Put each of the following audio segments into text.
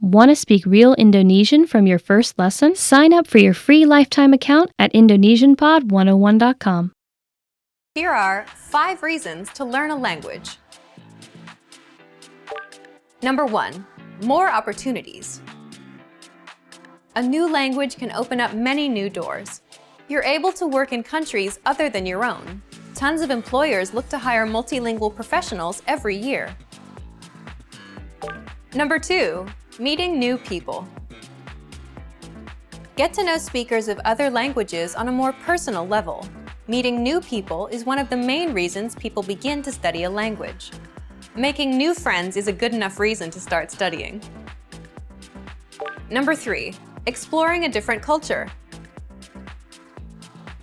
Want to speak real Indonesian from your first lesson? Sign up for your free lifetime account at indonesianpod101.com. Here are 5 reasons to learn a language. Number 1. More opportunities. A new language can open up many new doors. You're able to work in countries other than your own. Tons of employers look to hire multilingual professionals every year. Number 2. Meeting new people. Get to know speakers of other languages on a more personal level. Meeting new people is one of the main reasons people begin to study a language. Making new friends is a good enough reason to start studying. Number 3. Exploring a different culture.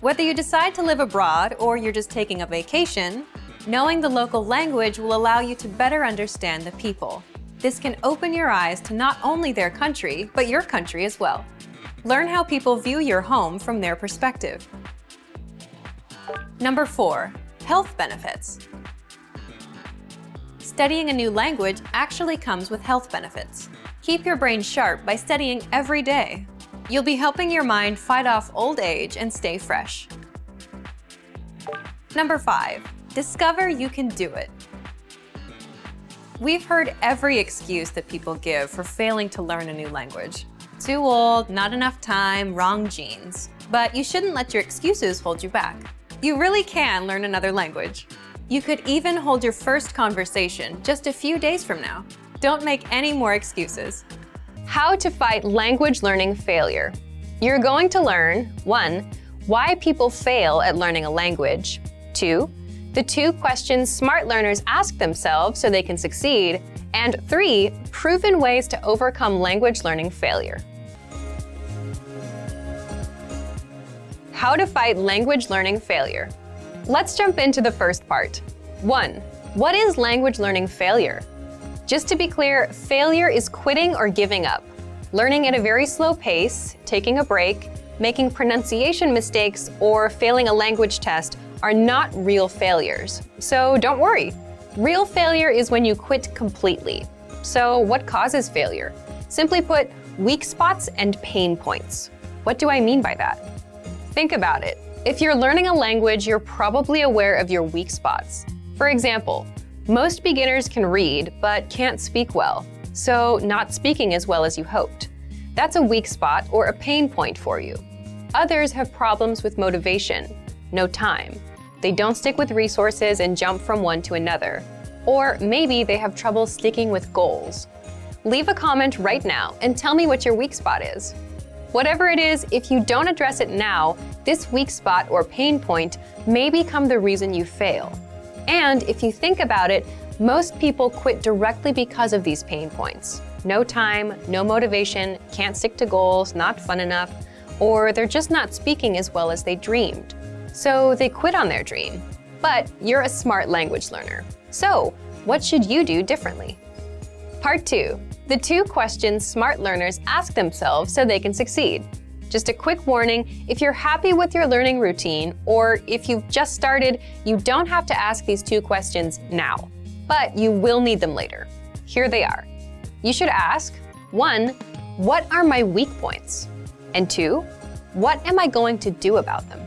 Whether you decide to live abroad or you're just taking a vacation, knowing the local language will allow you to better understand the people. This can open your eyes to not only their country, but your country as well. Learn how people view your home from their perspective. Number 4. Health benefits. Studying a new language actually comes with health benefits. Keep your brain sharp by studying every day. You'll be helping your mind fight off old age and stay fresh. Number 5. Discover you can do it. We've heard every excuse that people give for failing to learn a new language. Too old, not enough time, wrong genes. But you shouldn't let your excuses hold you back. You really can learn another language. You could even hold your first conversation just a few days from now. Don't make any more excuses. How to fight language learning failure. You're going to learn 1. Why people fail at learning a language. 2. The 2 questions smart learners ask themselves so they can succeed. And 3. Proven ways to overcome language learning failure. How to fight language learning failure. Let's jump into the first part. 1. What is language learning failure? Just to be clear, failure is quitting or giving up. Learning at a very slow pace, taking a break, making pronunciation mistakes, or failing a language test are not real failures. So don't worry. Real failure is when you quit completely. So what causes failure? Simply put, weak spots and pain points. What do I mean by that? Think about it. If you're learning a language, you're probably aware of your weak spots. For example, most beginners can read, but can't speak well, so not speaking as well as you hoped. That's a weak spot or a pain point for you. Others have problems with motivation, no time. They don't stick with resources and jump from one to another. Or maybe they have trouble sticking with goals. Leave a comment right now and tell me what your weak spot is. Whatever it is, if you don't address it now, this weak spot or pain point may become the reason you fail. And if you think about it, most people quit directly because of these pain points. No time, no motivation, can't stick to goals, not fun enough, or they're just not speaking as well as they dreamed. So they quit on their dream. But you're a smart language learner. So what should you do differently? Part 2. The 2 questions smart learners ask themselves so they can succeed. Just a quick warning, if you're happy with your learning routine, or if you've just started, you don't have to ask these 2 questions now. But you will need them later. Here they are. You should ask, 1. What are my weak points? And 2. What am I going to do about them?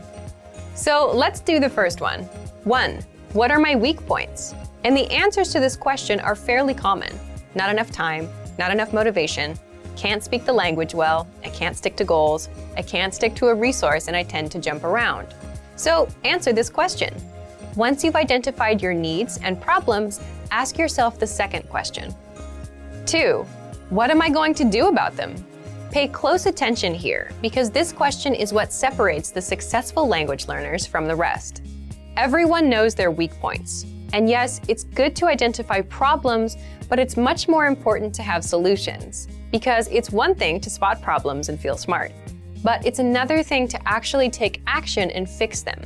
So let's do the first one. 1. What are my weak points? And the answers to this question are fairly common. Not enough time, not enough motivation, can't speak the language well, I can't stick to goals, I can't stick to a resource, and I tend to jump around. So answer this question. Once you've identified your needs and problems, ask yourself the second question. 2. What am I going to do about them? Pay close attention here, because this question is what separates the successful language learners from the rest. Everyone knows their weak points. And yes, it's good to identify problems, but it's much more important to have solutions. Because it's one thing to spot problems and feel smart, but it's another thing to actually take action and fix them.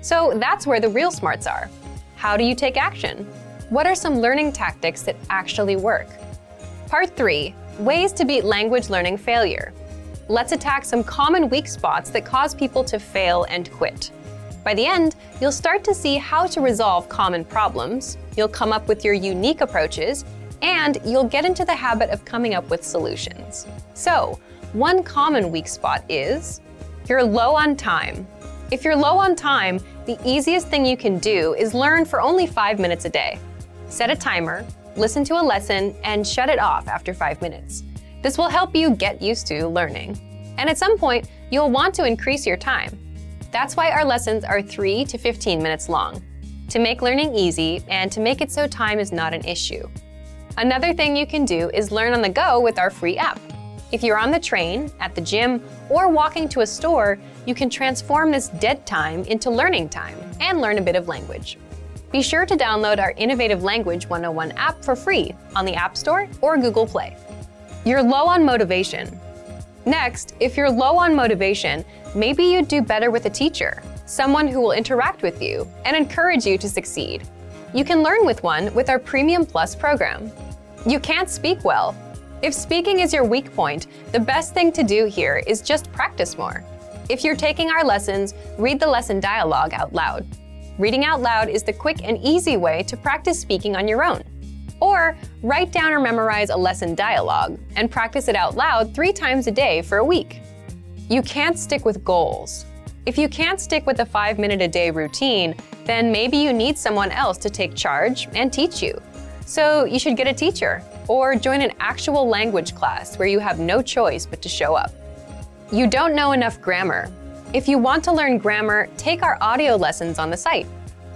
So that's where the real smarts are. How do you take action? What are some learning tactics that actually work? Part 3. Ways to beat language learning failure. Let's attack some common weak spots that cause people to fail and quit. By the end, you'll start to see how to resolve common problems, you'll come up with your unique approaches, and you'll get into the habit of coming up with solutions. So, one common weak spot is you're low on time. If you're low on time, the easiest thing you can do is learn for only 5 minutes a day. Set a timer, listen to a lesson, and shut it off after 5 minutes. This will help you get used to learning. And at some point, you'll want to increase your time. That's why our lessons are 3 to 15 minutes long, to make learning easy and to make it so time is not an issue. Another thing you can do is learn on the go with our free app. If you're on the train, at the gym, or walking to a store, you can transform this dead time into learning time and learn a bit of language. Be sure to download our Innovative Language 101 app for free on the App Store or Google Play. You're low on motivation. Next, if you're low on motivation, maybe you'd do better with a teacher, someone who will interact with you and encourage you to succeed. You can learn with one with our Premium Plus program. You can't speak well. If speaking is your weak point, the best thing to do here is just practice more. If you're taking our lessons, read the lesson dialogue out loud. Reading out loud is the quick and easy way to practice speaking on your own. Or write down or memorize a lesson dialogue and practice it out loud 3 times a day for a week. You can't stick with goals. If you can't stick with a 5-minute-a-day routine, then maybe you need someone else to take charge and teach you. So you should get a teacher or join an actual language class where you have no choice but to show up. You don't know enough grammar. If you want to learn grammar, take our audio lessons on the site.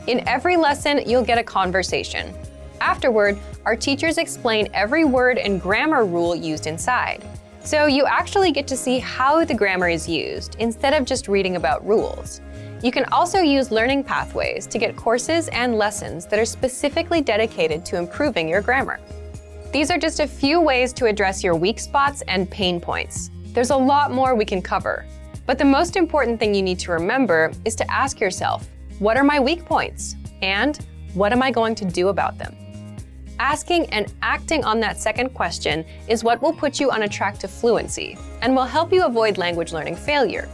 In every lesson, you'll get a conversation. Afterward, our teachers explain every word and grammar rule used inside. So you actually get to see how the grammar is used instead of just reading about rules. You can also use learning pathways to get courses and lessons that are specifically dedicated to improving your grammar. These are just a few ways to address your weak spots and pain points. There's a lot more we can cover, but the most important thing you need to remember is to ask yourself, what are my weak points? And what am I going to do about them? Asking and acting on that second question is what will put you on a track to fluency and will help you avoid language learning failure.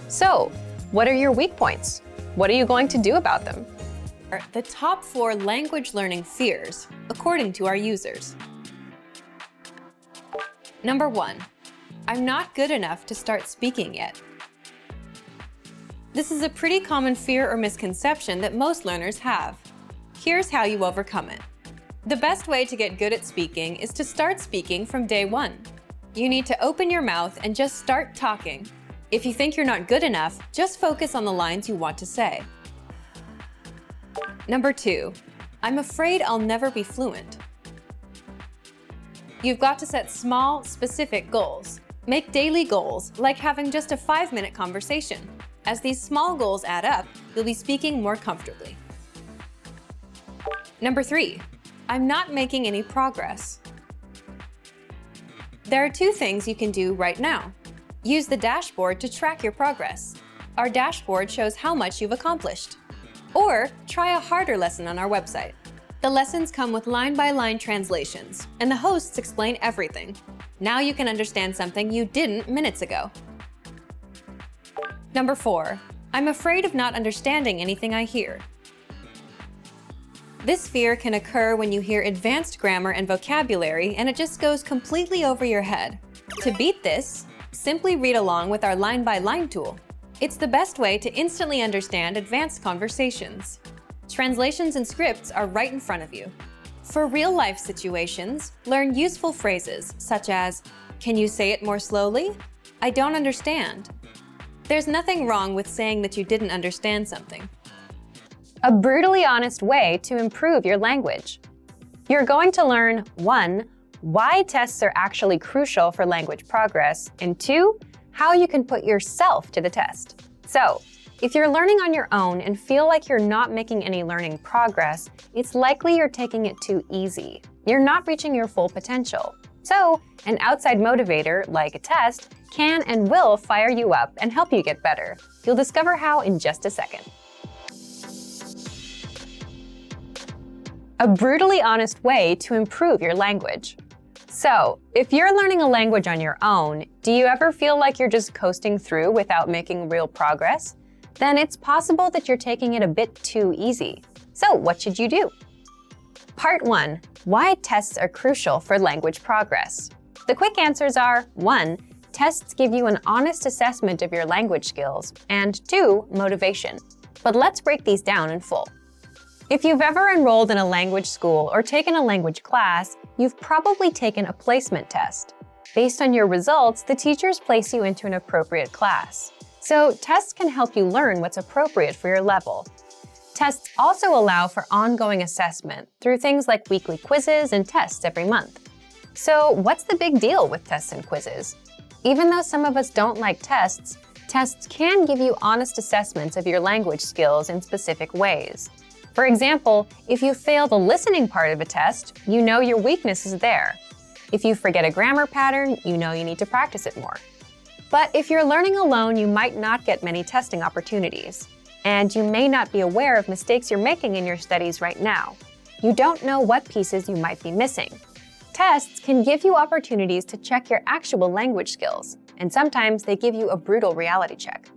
So, what are your weak points? What are you going to do about them? The top 4 language learning fears, according to our users. Number 1, I'm not good enough to start speaking yet. This is a pretty common fear or misconception that most learners have. Here's how you overcome it. The best way to get good at speaking is to start speaking from day 1. You need to open your mouth and just start talking. If you think you're not good enough, just focus on the lines you want to say. Number 2, I'm afraid I'll never be fluent. You've got to set small, specific goals. Make daily goals, like having just a 5-minute conversation. As these small goals add up, you'll be speaking more comfortably. Number 3, I'm not making any progress. There are 2 things you can do right now. Use the dashboard to track your progress. Our dashboard shows how much you've accomplished. Or try a harder lesson on our website. The lessons come with line-by-line translations, and the hosts explain everything. Now you can understand something you didn't minutes ago. Number 4, I'm afraid of not understanding anything I hear. This fear can occur when you hear advanced grammar and vocabulary and it just goes completely over your head. To beat this, simply read along with our line-by-line tool. It's the best way to instantly understand advanced conversations. Translations and scripts are right in front of you. For real-life situations, learn useful phrases such as, "Can you say it more slowly? I don't understand." There's nothing wrong with saying that you didn't understand something. A brutally honest way to improve your language. You're going to learn 1, why tests are actually crucial for language progress, and 2, how you can put yourself to the test. So, if you're learning on your own and feel like you're not making any learning progress, it's likely you're taking it too easy. You're not reaching your full potential. So, an outside motivator, like a test, can and will fire you up and help you get better. You'll discover how in just a second. A brutally honest way to improve your language. So, if you're learning a language on your own, do you ever feel like you're just coasting through without making real progress? Then it's possible that you're taking it a bit too easy. So, what should you do? Part 1. Why tests are crucial for language progress. The quick answers are 1. Tests give you an honest assessment of your language skills, and 2. Motivation. But let's break these down in full. If you've ever enrolled in a language school or taken a language class, you've probably taken a placement test. Based on your results, the teachers place you into an appropriate class. So tests can help you learn what's appropriate for your level. Tests also allow for ongoing assessment through things like weekly quizzes and tests every month. So what's the big deal with tests and quizzes? Even though some of us don't like tests, tests can give you honest assessments of your language skills in specific ways. For example, if you fail the listening part of a test, you know your weakness is there. If you forget a grammar pattern, you know you need to practice it more. But if you're learning alone, you might not get many testing opportunities. And you may not be aware of mistakes you're making in your studies right now. You don't know what pieces you might be missing. Tests can give you opportunities to check your actual language skills, and sometimes they give you a brutal reality check.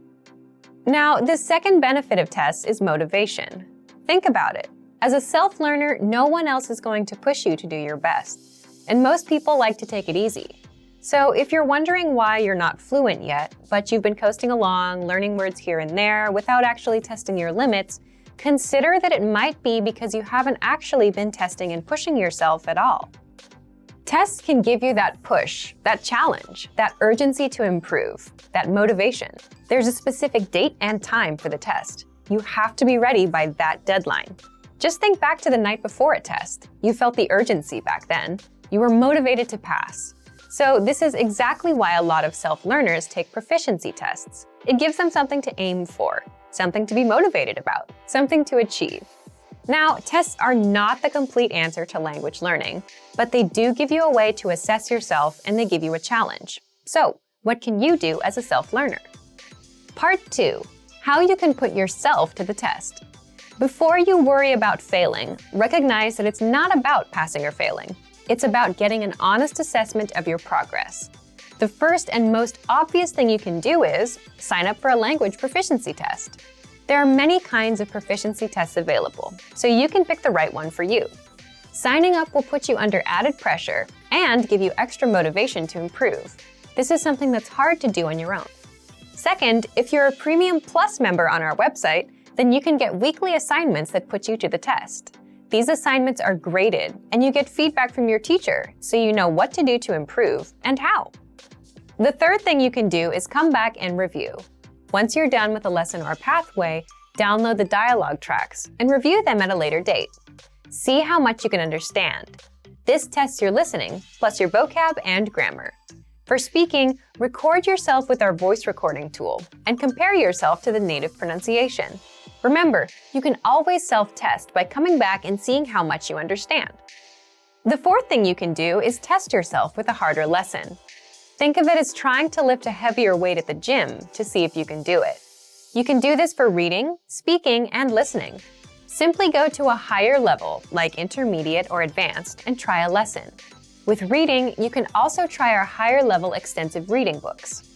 Now, the second benefit of tests is motivation. Think about it. As a self-learner, no one else is going to push you to do your best. And most people like to take it easy. So if you're wondering why you're not fluent yet, but you've been coasting along, learning words here and there without actually testing your limits, consider that it might be because you haven't actually been testing and pushing yourself at all. Tests can give you that push, that challenge, that urgency to improve, that motivation. There's a specific date and time for the test. You have to be ready by that deadline. Just think back to the night before a test. You felt the urgency back then. You were motivated to pass. So this is exactly why a lot of self-learners take proficiency tests. It gives them something to aim for, something to be motivated about, something to achieve. Now, tests are not the complete answer to language learning, but they do give you a way to assess yourself and they give you a challenge. So, what can you do as a self-learner? Part 2. How you can put yourself to the test. Before you worry about failing, recognize that it's not about passing or failing. It's about getting an honest assessment of your progress. The first and most obvious thing you can do is sign up for a language proficiency test. There are many kinds of proficiency tests available, so you can pick the right one for you. Signing up will put you under added pressure and give you extra motivation to improve. This is something that's hard to do on your own. Second, if you're a Premium Plus member on our website, then you can get weekly assignments that put you to the test. These assignments are graded, and you get feedback from your teacher, so you know what to do to improve and how. The third thing you can do is come back and review. Once you're done with a lesson or pathway, download the dialogue tracks and review them at a later date. See how much you can understand. This tests your listening, plus your vocab and grammar. For speaking, record yourself with our voice recording tool and compare yourself to the native pronunciation. Remember, you can always self-test by coming back and seeing how much you understand. The fourth thing you can do is test yourself with a harder lesson. Think of it as trying to lift a heavier weight at the gym to see if you can do it. You can do this for reading, speaking, and listening. Simply go to a higher level, like intermediate or advanced, and try a lesson. With reading, you can also try our higher level extensive reading books.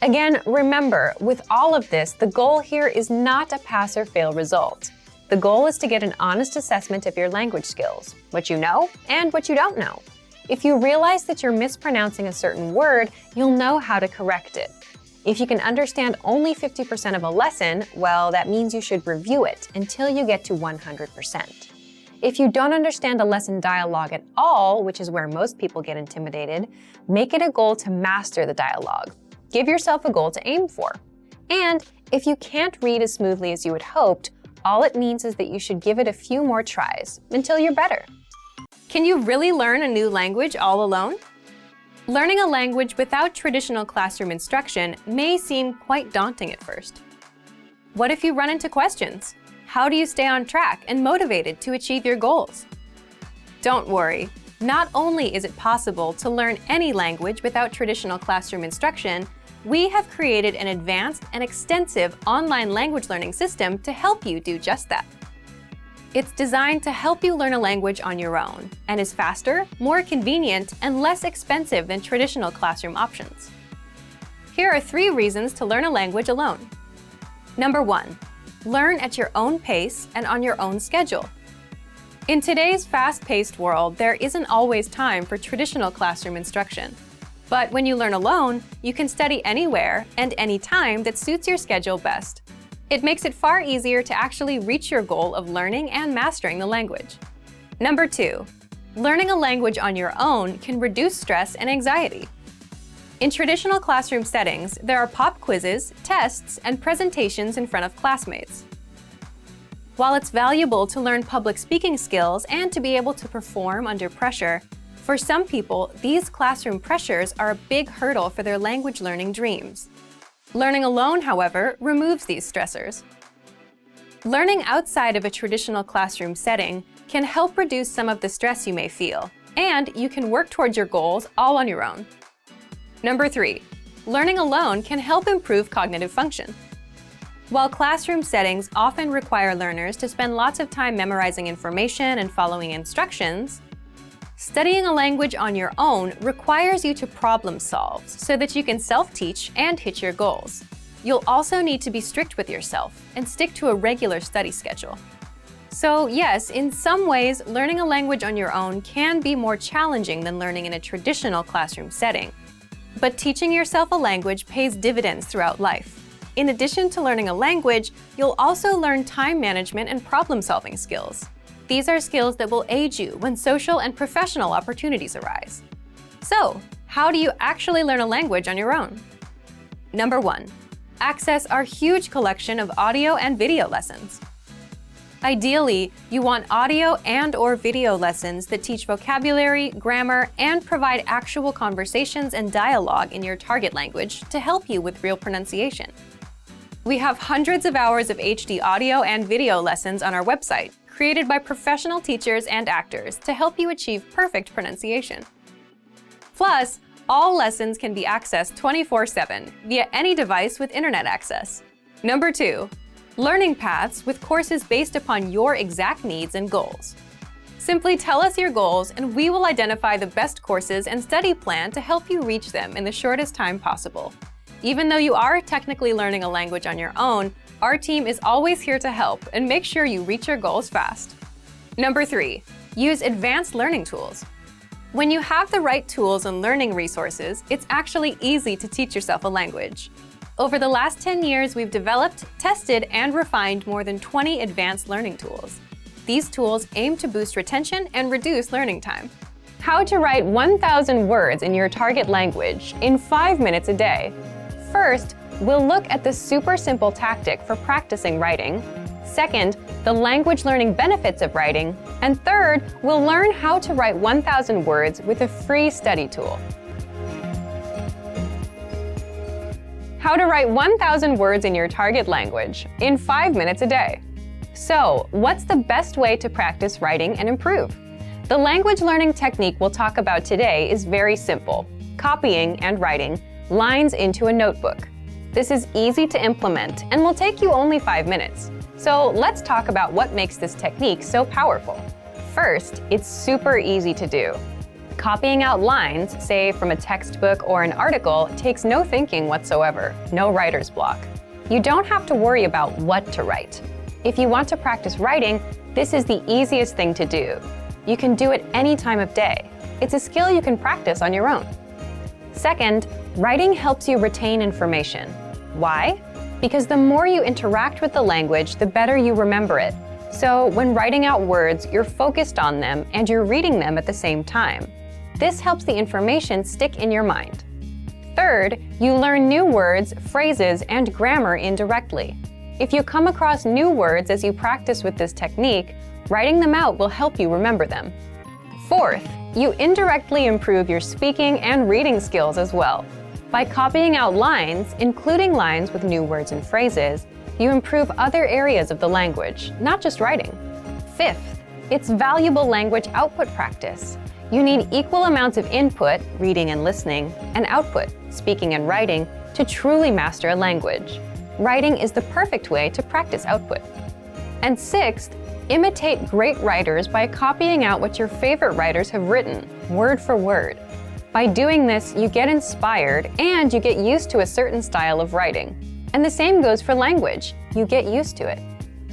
Again, remember, with all of this, the goal here is not a pass or fail result. The goal is to get an honest assessment of your language skills, what you know and what you don't know. If you realize that you're mispronouncing a certain word, you'll know how to correct it. If you can understand only 50% of a lesson, well, that means you should review it until you get to 100%. If you don't understand a lesson dialogue at all, which is where most people get intimidated, make it a goal to master the dialogue. Give yourself a goal to aim for. And if you can't read as smoothly as you had hoped, all it means is that you should give it a few more tries until you're better. Can you really learn a new language all alone? Learning a language without traditional classroom instruction may seem quite daunting at first. What if you run into questions? How do you stay on track and motivated to achieve your goals? Don't worry. Not only is it possible to learn any language without traditional classroom instruction, we have created an advanced and extensive online language learning system to help you do just that. It's designed to help you learn a language on your own and is faster, more convenient, and less expensive than traditional classroom options. Here are 3 reasons to learn a language alone. Number 1, learn at your own pace and on your own schedule. In today's fast-paced world, there isn't always time for traditional classroom instruction. But when you learn alone, you can study anywhere and anytime that suits your schedule best. It makes it far easier to actually reach your goal of learning and mastering the language. Number 2, learning a language on your own can reduce stress and anxiety. In traditional classroom settings, there are pop quizzes, tests, and presentations in front of classmates. While it's valuable to learn public speaking skills and to be able to perform under pressure, for some people, these classroom pressures are a big hurdle for their language learning dreams. Learning alone, however, removes these stressors. Learning outside of a traditional classroom setting can help reduce some of the stress you may feel, and you can work towards your goals all on your own. Number 3, learning alone can help improve cognitive function. While classroom settings often require learners to spend lots of time memorizing information and following instructions, studying a language on your own requires you to problem solve so that you can self-teach and hit your goals. You'll also need to be strict with yourself and stick to a regular study schedule. So yes, in some ways, learning a language on your own can be more challenging than learning in a traditional classroom setting. But teaching yourself a language pays dividends throughout life. In addition to learning a language, you'll also learn time management and problem-solving skills. These are skills that will aid you when social and professional opportunities arise. So, how do you actually learn a language on your own? Number 1, access our huge collection of audio and video lessons. Ideally, you want audio and/or video lessons that teach vocabulary, grammar, and provide actual conversations and dialogue in your target language to help you with real pronunciation. We have hundreds of hours of HD audio and video lessons on our website, created by professional teachers and actors to help you achieve perfect pronunciation. Plus, all lessons can be accessed 24/7 via any device with internet access. Number 2, learning paths with courses based upon your exact needs and goals. Simply tell us your goals and we will identify the best courses and study plan to help you reach them in the shortest time possible. Even though you are technically learning a language on your own, our team is always here to help and make sure you reach your goals fast. Number 3, use advanced learning tools. When you have the right tools and learning resources, it's actually easy to teach yourself a language. Over the last 10 years, we've developed, tested, and refined more than 20 advanced learning tools. These tools aim to boost retention and reduce learning time. How to write 1,000 words in your target language in 5 minutes a day. First, we'll look at the super simple tactic for practicing writing. Second, the language learning benefits of writing. And third, we'll learn how to write 1,000 words with a free study tool. How to write 1,000 words in your target language in 5 minutes a day. So, what's the best way to practice writing and improve? The language learning technique we'll talk about today is very simple: copying and writing lines into a notebook. This is easy to implement and will take you only 5 minutes. So let's talk about what makes this technique so powerful. First, it's super easy to do. Copying out lines, say from a textbook or an article, takes no thinking whatsoever, no writer's block. You don't have to worry about what to write. If you want to practice writing, this is the easiest thing to do. You can do it any time of day. It's a skill you can practice on your own. Second, writing helps you retain information. Why? Because the more you interact with the language, the better you remember it. So when writing out words, you're focused on them and you're reading them at the same time. This helps the information stick in your mind. Third, you learn new words, phrases, and grammar indirectly. If you come across new words as you practice with this technique, writing them out will help you remember them. Fourth, you indirectly improve your speaking and reading skills as well. By copying out lines, including lines with new words and phrases, you improve other areas of the language, not just writing. Fifth, it's valuable language output practice. You need equal amounts of input, reading and listening, and output, speaking and writing, to truly master a language. Writing is the perfect way to practice output. And sixth, imitate great writers by copying out what your favorite writers have written, word for word. By doing this, you get inspired and you get used to a certain style of writing. And the same goes for language. You get used to it.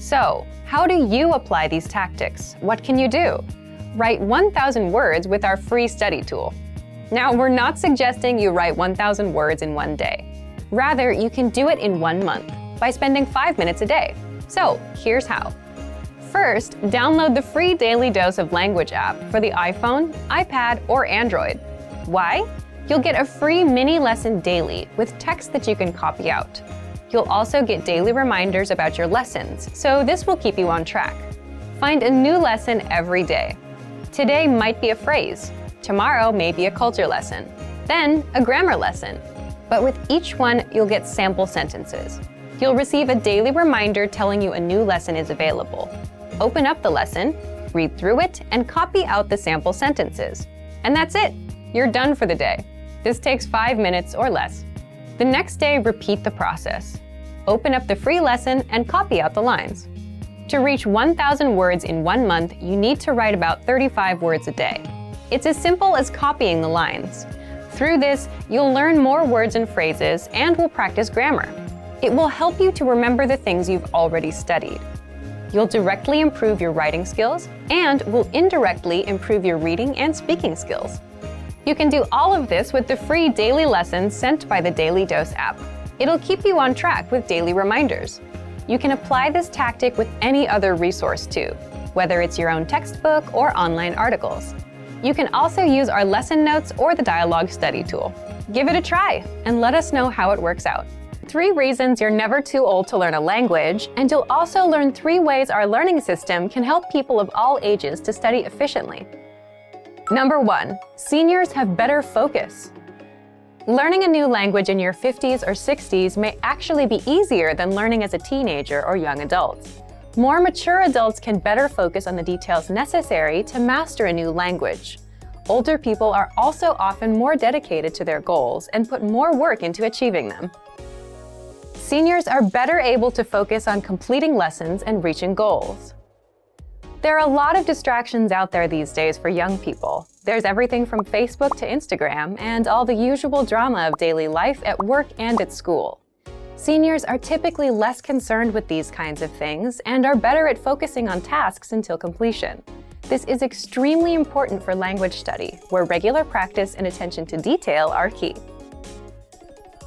So, how do you apply these tactics? What can you do? Write 1,000 words with our free study tool. Now, we're not suggesting you write 1,000 words in one day. Rather, you can do it in 1 month by spending 5 minutes a day. So, here's how. First, download the free Daily Dose of Language app for the iPhone, iPad, or Android. Why? You'll get a free mini lesson daily with text that you can copy out. You'll also get daily reminders about your lessons, so this will keep you on track. Find a new lesson every day. Today might be a phrase. Tomorrow may be a culture lesson. Then, a grammar lesson. But with each one, you'll get sample sentences. You'll receive a daily reminder telling you a new lesson is available. Open up the lesson, read through it, and copy out the sample sentences. And that's it. You're done for the day. This takes 5 minutes or less. The next day, repeat the process. Open up the free lesson and copy out the lines. To reach 1,000 words in 1 month, you need to write about 35 words a day. It's as simple as copying the lines. Through this, you'll learn more words and phrases and will practice grammar. It will help you to remember the things you've already studied. You'll directly improve your writing skills and will indirectly improve your reading and speaking skills. You can do all of this with the free daily lessons sent by the Daily Dose app. It'll keep you on track with daily reminders. You can apply this tactic with any other resource too, whether it's your own textbook or online articles. You can also use our lesson notes or the dialogue study tool. Give it a try and let us know how it works out. 3 reasons you're never too old to learn a language, and you'll also learn 3 ways our learning system can help people of all ages to study efficiently. Number 1, seniors have better focus. Learning a new language in your 50s or 60s may actually be easier than learning as a teenager or young adult. More mature adults can better focus on the details necessary to master a new language. Older people are also often more dedicated to their goals and put more work into achieving them. Seniors are better able to focus on completing lessons and reaching goals. There are a lot of distractions out there these days for young people. There's everything from Facebook to Instagram and all the usual drama of daily life at work and at school. Seniors are typically less concerned with these kinds of things and are better at focusing on tasks until completion. This is extremely important for language study, where regular practice and attention to detail are key.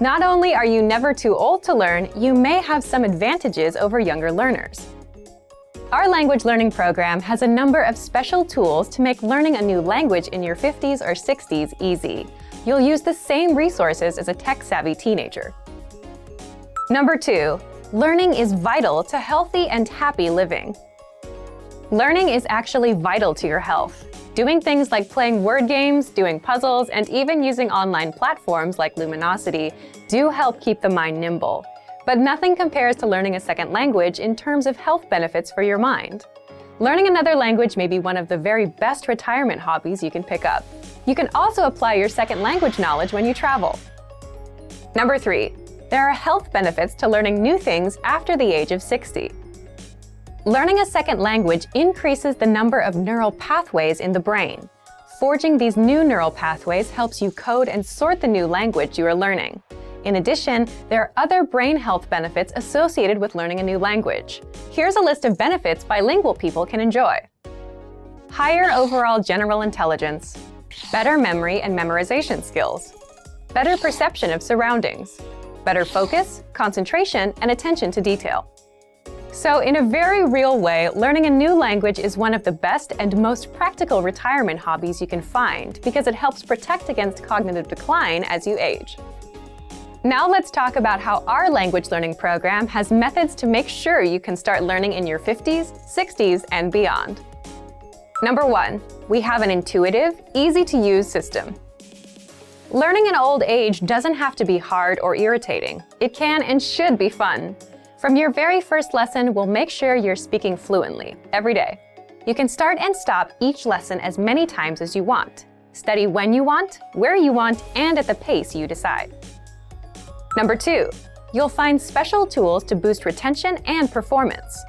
Not only are you never too old to learn, you may have some advantages over younger learners. Our language learning program has a number of special tools to make learning a new language in your 50s or 60s easy. You'll use the same resources as a tech-savvy teenager. Number 2, learning is vital to healthy and happy living. Learning is actually vital to your health. Doing things like playing word games, doing puzzles, and even using online platforms like Luminosity do help keep the mind nimble. But nothing compares to learning a second language in terms of health benefits for your mind. Learning another language may be one of the very best retirement hobbies you can pick up. You can also apply your second language knowledge when you travel. Number 3, there are health benefits to learning new things after the age of 60. Learning a second language increases the number of neural pathways in the brain. Forging these new neural pathways helps you code and sort the new language you are learning. In addition, there are other brain health benefits associated with learning a new language. Here's a list of benefits bilingual people can enjoy. Higher overall general intelligence, better memory and memorization skills, better perception of surroundings, better focus, concentration, and attention to detail. So in a very real way, learning a new language is one of the best and most practical retirement hobbies you can find because it helps protect against cognitive decline as you age. Now let's talk about how our language learning program has methods to make sure you can start learning in your 50s, 60s, and beyond. Number 1, we have an intuitive, easy-to-use system. Learning in old age doesn't have to be hard or irritating. It can and should be fun. From your very first lesson, we'll make sure you're speaking fluently every day. You can start and stop each lesson as many times as you want. Study when you want, where you want, and at the pace you decide. Number 2, you'll find special tools to boost retention and performance.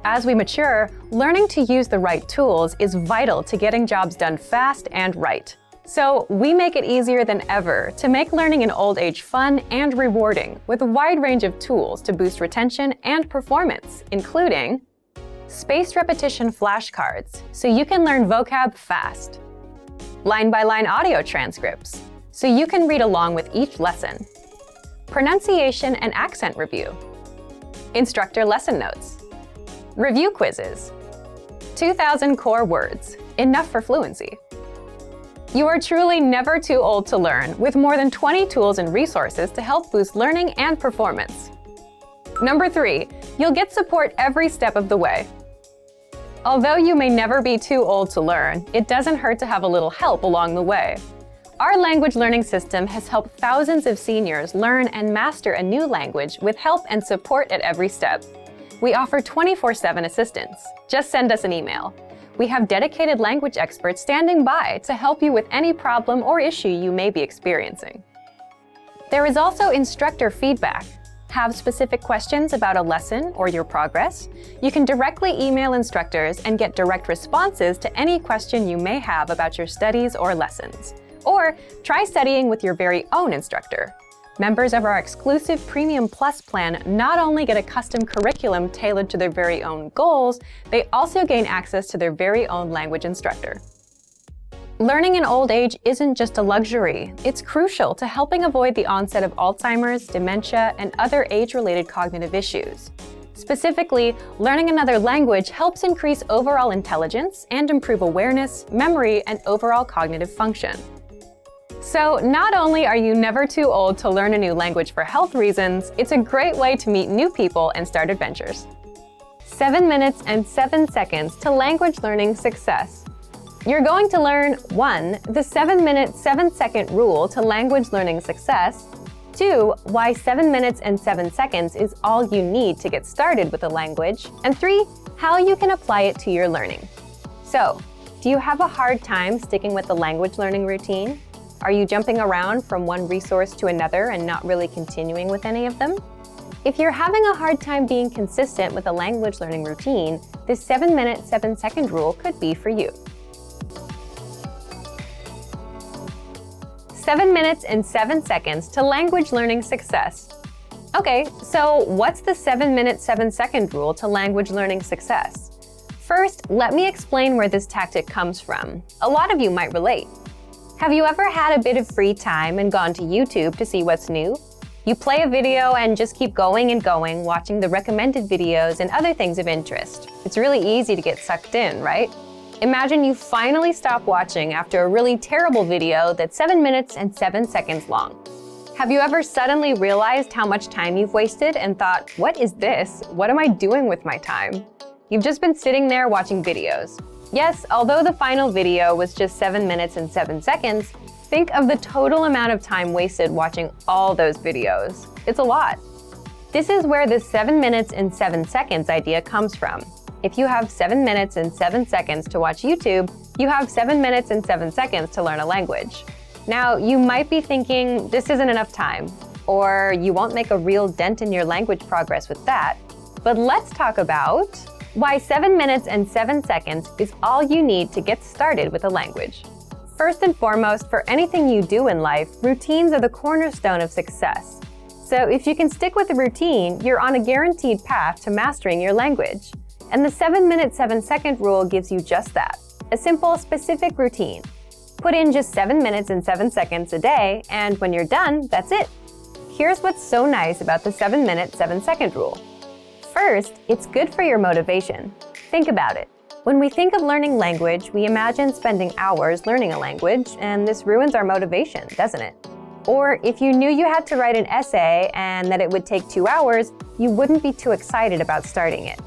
As we mature, learning to use the right tools is vital to getting jobs done fast and right. So we make it easier than ever to make learning in old age fun and rewarding with a wide range of tools to boost retention and performance, including spaced repetition flashcards, so you can learn vocab fast, line-by-line audio transcripts, so you can read along with each lesson, pronunciation and accent review, instructor lesson notes, review quizzes, 2,000 core words, enough for fluency. You are truly never too old to learn, with more than 20 tools and resources to help boost learning and performance. Number 3, you'll get support every step of the way. Although you may never be too old to learn, it doesn't hurt to have a little help along the way. Our language learning system has helped thousands of seniors learn and master a new language with help and support at every step. We offer 24/7 assistance. Just send us an email. We have dedicated language experts standing by to help you with any problem or issue you may be experiencing. There is also instructor feedback. Have specific questions about a lesson or your progress? You can directly email instructors and get direct responses to any question you may have about your studies or lessons. Or try studying with your very own instructor. Members of our exclusive Premium Plus plan not only get a custom curriculum tailored to their very own goals, they also gain access to their very own language instructor. Learning in old age isn't just a luxury. It's crucial to helping avoid the onset of Alzheimer's, dementia, and other age-related cognitive issues. Specifically, learning another language helps increase overall intelligence and improve awareness, memory, and overall cognitive function. So not only are you never too old to learn a new language for health reasons, it's a great way to meet new people and start adventures. 7 minutes and 7 seconds to language learning success. You're going to learn 1. The 7-minute, 7-second rule to language learning success. 2. Why 7 minutes and 7 seconds is all you need to get started with a language. And 3. How you can apply it to your learning. So, do you have a hard time sticking with the language learning routine? Are you jumping around from one resource to another and not really continuing with any of them? If you're having a hard time being consistent with a language learning routine, this 7-minute, 7-second rule could be for you. 7 minutes and 7 seconds to language learning success. Okay, so what's the 7-minute, 7-second rule to language learning success? First, let me explain where this tactic comes from. A lot of you might relate. Have you ever had a bit of free time and gone to YouTube to see what's new? You play a video and just keep going and going, watching the recommended videos and other things of interest. It's really easy to get sucked in, right? Imagine you finally stop watching after a really terrible video that's 7 minutes and 7 seconds long. Have you ever suddenly realized how much time you've wasted and thought, what is this? What am I doing with my time? You've just been sitting there watching videos. Yes, although the final video was just 7 minutes and 7 seconds, think of the total amount of time wasted watching all those videos. It's a lot. This is where the 7 minutes and 7 seconds idea comes from. If you have 7 minutes and 7 seconds to watch YouTube, you have 7 minutes and 7 seconds to learn a language. Now, you might be thinking this isn't enough time, or you won't make a real dent in your language progress with that. But let's talk about why 7 minutes and 7 seconds is all you need to get started with a language. First and foremost, for anything you do in life, routines are the cornerstone of success. So if you can stick with a routine, you're on a guaranteed path to mastering your language. And the 7-minute, 7-second rule gives you just that, a simple, specific routine. Put in just 7 minutes and 7 seconds a day, and when you're done, that's it. Here's what's so nice about the 7-minute, 7-second rule. First, it's good for your motivation. Think about it. When we think of learning language, we imagine spending hours learning a language, and this ruins our motivation, doesn't it? Or if you knew you had to write an essay and that it would take 2 hours, you wouldn't be too excited about starting it.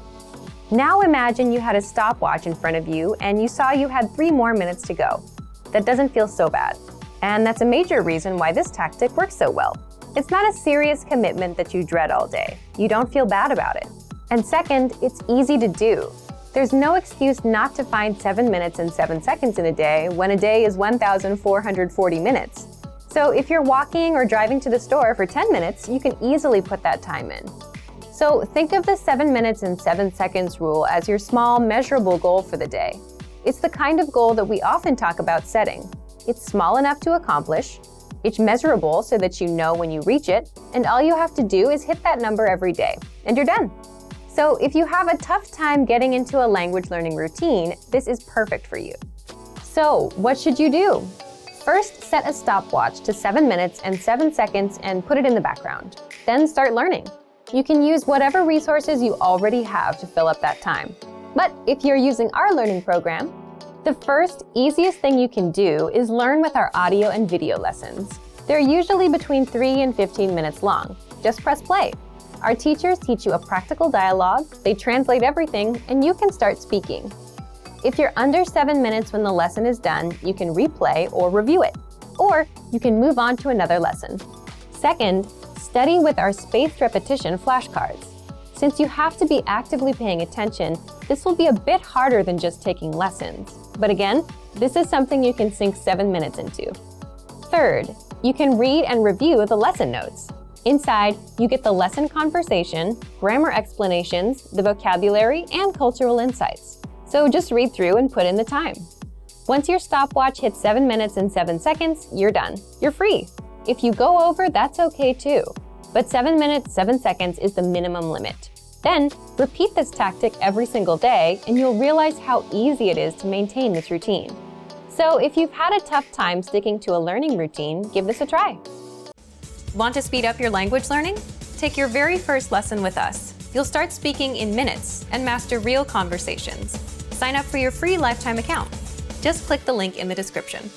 Now imagine you had a stopwatch in front of you and you saw you had 3 more minutes to go. That doesn't feel so bad. And that's a major reason why this tactic works so well. It's not a serious commitment that you dread all day. You don't feel bad about it. And second, it's easy to do. There's no excuse not to find 7 minutes and 7 seconds in a day when a day is 1,440 minutes. So if you're walking or driving to the store for 10 minutes, you can easily put that time in. So think of the 7 minutes and 7 seconds rule as your small, measurable goal for the day. It's the kind of goal that we often talk about setting. It's small enough to accomplish, it's measurable so that you know when you reach it, and all you have to do is hit that number every day, and you're done. So if you have a tough time getting into a language learning routine, this is perfect for you. So what should you do? First, set a stopwatch to 7 minutes and 7 seconds and put it in the background. Then start learning. You can use whatever resources you already have to fill up that time. But if you're using our learning program, the first, easiest thing you can do is learn with our audio and video lessons. They're usually between 3 and 15 minutes long. Just press play. Our teachers teach you a practical dialogue, they translate everything, and you can start speaking. If you're under 7 minutes when the lesson is done, you can replay or review it. Or you can move on to another lesson. Second, study with our spaced repetition flashcards. Since you have to be actively paying attention, this will be a bit harder than just taking lessons. But again, this is something you can sink 7 minutes into. Third, you can read and review the lesson notes. Inside, you get the lesson conversation, grammar explanations, the vocabulary, and cultural insights. So just read through and put in the time. Once your stopwatch hits 7 minutes and 7 seconds, you're done. You're free. If you go over, that's okay too. But 7 minutes, 7 seconds is the minimum limit. Then, repeat this tactic every single day, and you'll realize how easy it is to maintain this routine. So if you've had a tough time sticking to a learning routine, give this a try. Want to speed up your language learning? Take your very first lesson with us. You'll start speaking in minutes and master real conversations. Sign up for your free lifetime account. Just click the link in the description.